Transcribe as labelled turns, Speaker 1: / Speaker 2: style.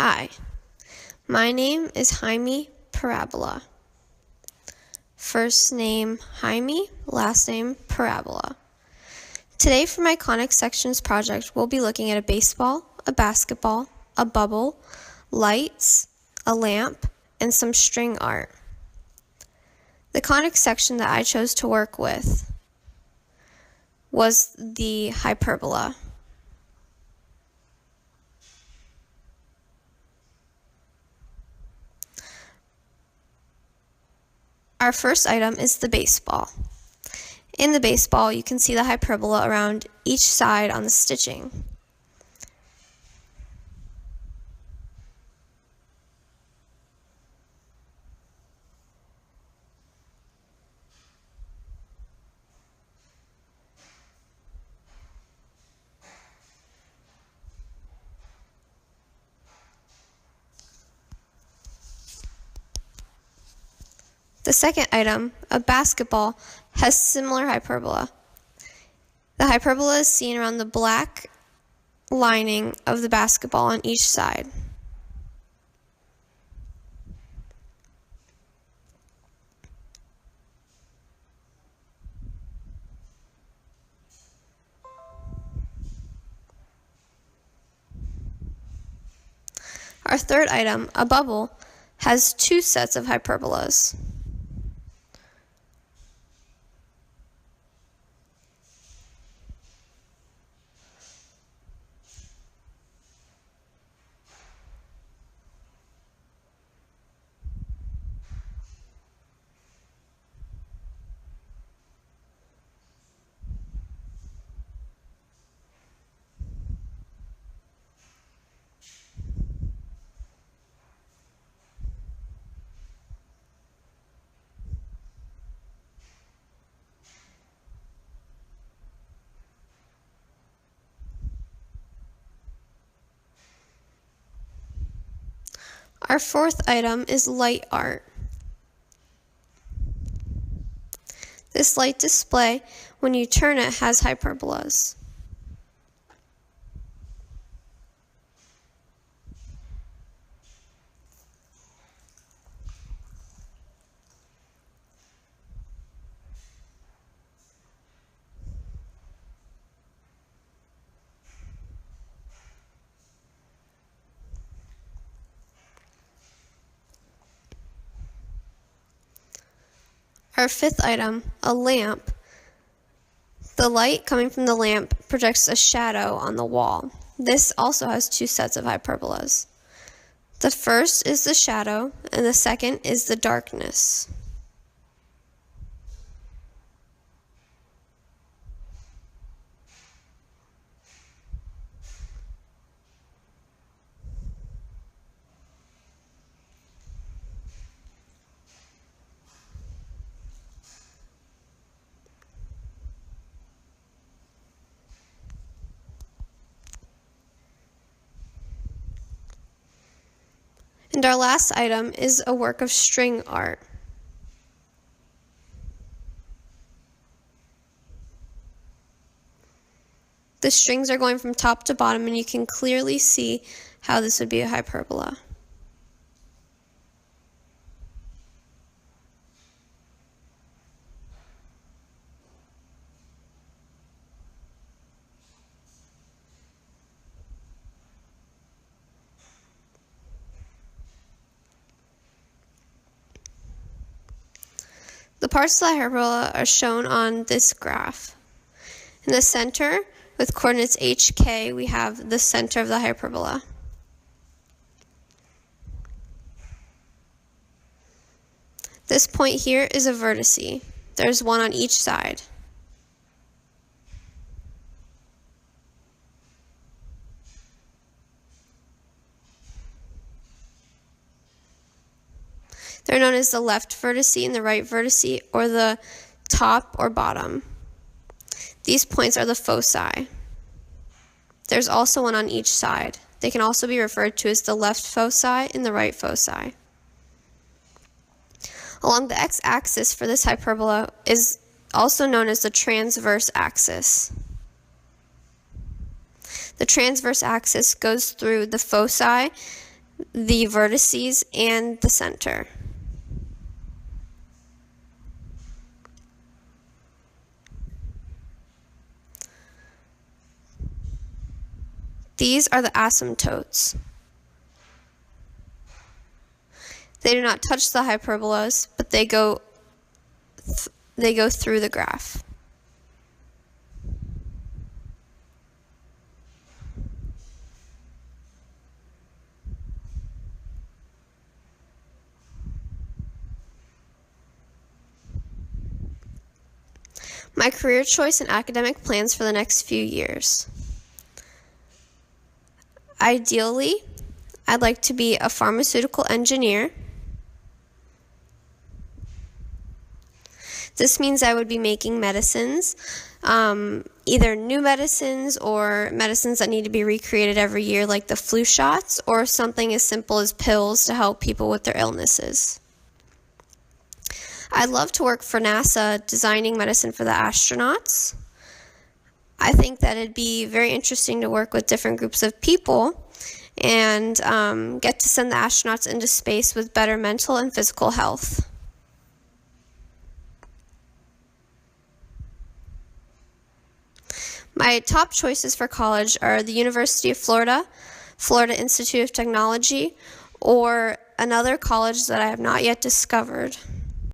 Speaker 1: Hi, my name is Jaime Parabola. First name Jaime, last name Parabola. Today for my conic sections project, we'll be looking at a baseball, a basketball, a bubble, lights, a lamp, and some string art. The conic section that I chose to work with was the hyperbola. Our first item is the baseball. In the baseball, you can see the hyperbola around each side on the stitching. The second item, a basketball, has similar hyperbola. The hyperbola is seen around the black lining of the basketball on each side. Our third item, a bubble, has two sets of hyperbolas. Our fourth item is light art. This light display, when you turn it, has hyperbolas. Our fifth item, a lamp. The light coming from the lamp projects a shadow on the wall. This also has two sets of hyperbolas. The first is the shadow, and the second is the darkness. And our last item is a work of string art. The strings are going from top to bottom, and you can clearly see how this would be a hyperbola. The parts of the hyperbola are shown on this graph. In the center, with coordinates HK, we have the center of the hyperbola. This point here is a vertice. There's one on each side. They're known as the left vertice and the right vertice, or the top or bottom. These points are the foci. There's also one on each side. They can also be referred to as the left foci and the right foci. Along the x-axis for this hyperbola is also known as the transverse axis. The transverse axis goes through the foci the vertices, and the center. These are the asymptotes. They do not touch the hyperbolas, but they go through the graph. My career choice and academic plans for the next few years. Ideally, I'd like to be a pharmaceutical engineer. This means I would be making medicines, either new medicines or medicines that need to be recreated every year, like the flu shots, or something as simple as pills to help people with their illnesses. I'd love to work for NASA designing medicine for the astronauts. I think that it'd be very interesting to work with different groups of people and get to send the astronauts into space with better mental and physical health. My top choices for college are the University of Florida, Florida Institute of Technology, or another college that I have not yet discovered.